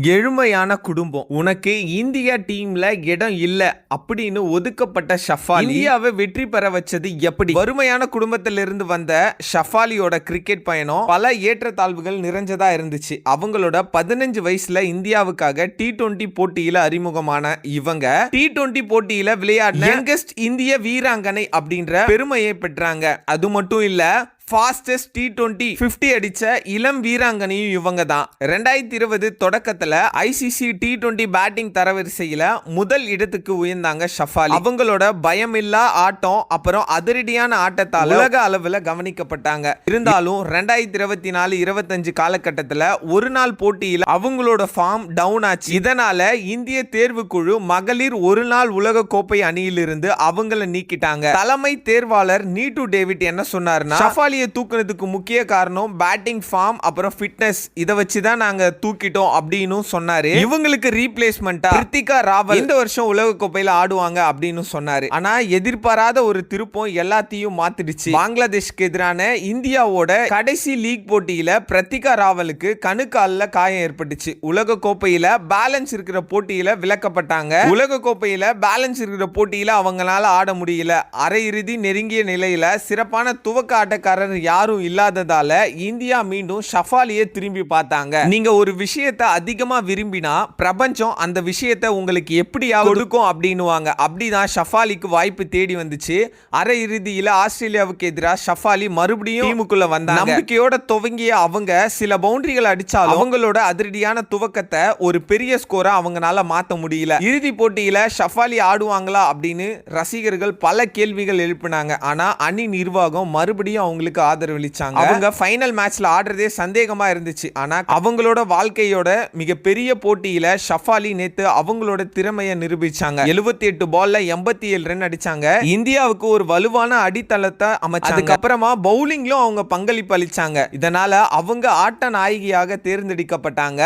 ஏழ்மையான குடும்பம், உனக்கு இந்தியா டீம்ல இடம் இல்ல அப்படின்னு ஒதுக்கப்பட்ட ஷஃபாலி இந்தியாவை வெற்றி பெற வச்சது எப்படி? வறுமையான குடும்பத்திலிருந்து வந்த ஷஃபாலியோட கிரிக்கெட் பயணம் பல ஏற்றத்தாழ்வுகள் நிறைஞ்சதா இருந்துச்சு. அவங்களோட 15 வயசுல இந்தியாவுக்காக T20 போட்டியில அறிமுகமான இவங்க T20 போட்டியில விளையாடின யங்கஸ்ட் இந்திய வீராங்கனை அப்படின்ற பெருமையை பெற்றாங்க. அது மட்டும் இல்ல, ஃபாஸ்டஸ்ட் T20 50 அடிச்ச இளம் வீராங்கனையும் இவங்க தான். 2020 தொடக்கத்துல ICC T20 பேட்டிங் தரவரிசையில முதல் இடத்துக்கு உயர்ந்தாங்க ஷஃபாலி. அவங்களோட பயமில்லா ஆட்டம் அப்புறம் அதிரடியான ஆட்டத்தால உலக அளவுல கவனிக்கப்பட்டாங்க. இருந்தாலும் 2024-25 காலகட்டத்துல ஒரு நாள் போட்டியில அவங்களோட ஃபார்ம் டவுன் ஆச்சு. இதனால இந்திய தேர்வுக்குழு மகளிர் ஒரு நாள் உலக கோப்பை அணியிலிருந்து அவங்கள நீக்கிட்டாங்க. தலைமை தேர்வாளர் நீட்டு டேவிட் என்ன சொன்னார்னா, ஷஃபாலி தூக்குனதுக்கு முக்கிய காரணம் பேட்டிங் ஃபார்ம் அப்புறம் ஃபிட்னஸ், இத வச்சு தான் நாங்க தூக்கிட்டோம் அப்படின்னு சொன்னாரு. இவங்களுக்கு ரீப்ளேஸ்மெண்டா கிருத்திகா ராவல் இந்த வருஷம் உலக கோப்பையில ஆடுவாங்க அப்படின்னு சொன்னாரு. ஆனா எதிர்பாராத ஒரு திருப்பம் எல்லாத்தையும் மாத்திடுச்சு. பங்களாதேஷ்க்கு எதிரான இந்தியாவோட கடைசி லீக் போட்டியில கிருத்திகா ராவலுக்கு கணுக்கால்ல காயம் ஏற்பட்டுச்சு. உலக கோப்பையில பேலன்ஸ் இருக்கிற போட்டியில விலக்கப்பட்டாங்க. உலக கோப்பையில பேலன்ஸ் இருக்கிற போட்டியில அவங்களால ஆட முடியல. அரையிறுதி நெருங்கிய நிலையில சிறப்பான துவக்க ஆட்டக்காரர் யாரும் இல்லாததால இந்தியா மீண்டும் ஷஃபாலியை திரும்பி பார்த்தாங்க. நீங்க ஒரு விஷயத்தை அதிகமா விரும்பினா பிரபஞ்சம் அந்த விஷயத்தை உங்களுக்கு எப்படியாவது கொடுக்கும் அப்படின்னுவாங்க. அப்படிதான் ஷஃபாலிக்கு வாய்ப்பு தேடி வந்துச்சு. அரை இறுதியில ஆஸ்திரேலியாவுக்கு எதிராக ஷஃபாலி மறுபடியும் டீமுக்குள்ள வந்தாங்க. நம்பிக்கையோட துவங்கிய அவங்க சில பவுண்டரிகள் அடிச்சாலும் அவங்களோட அதிரடியான துவக்கத்தை ஒரு பெரிய ஸ்கோரா அவங்களால மாத்த முடியல. இறுதி போட்டியில ஷஃபாலி ஆடுவாங்களா அப்படின்னு ரசிகர்கள் பல கேள்விகள் எழுப்பினாங்க. ஆனா அணி நிர்வாகம் மறுபடியும் அவங்களுக்கு ஆதரவளிச்சாங்க. அவங்க ஃபைனல் மேட்ச்ல ஆடுறதே சந்தேகமா இருந்துச்சு. ஆனா அவங்களோட வாழ்க்கையோட மிகப்பெரிய போட்டியில ஷஃபாலி நேத்து அவங்களோட திறமையை நிரூபிச்சாங்க. 78 பால்ல 87 ரன் அடிச்சாங்க. இந்தியாவுக்கு ஒரு வலுவான அடித்தளத்தை அமைச்சாங்க. அதுக்கப்புறமா பவுலிங்லும் அவங்க பங்களிப்பு அளிச்சாங்க. இதனால அவங்க ஆட்ட நாயகியாக தேர்ந்தெடுக்கப்பட்டாங்க.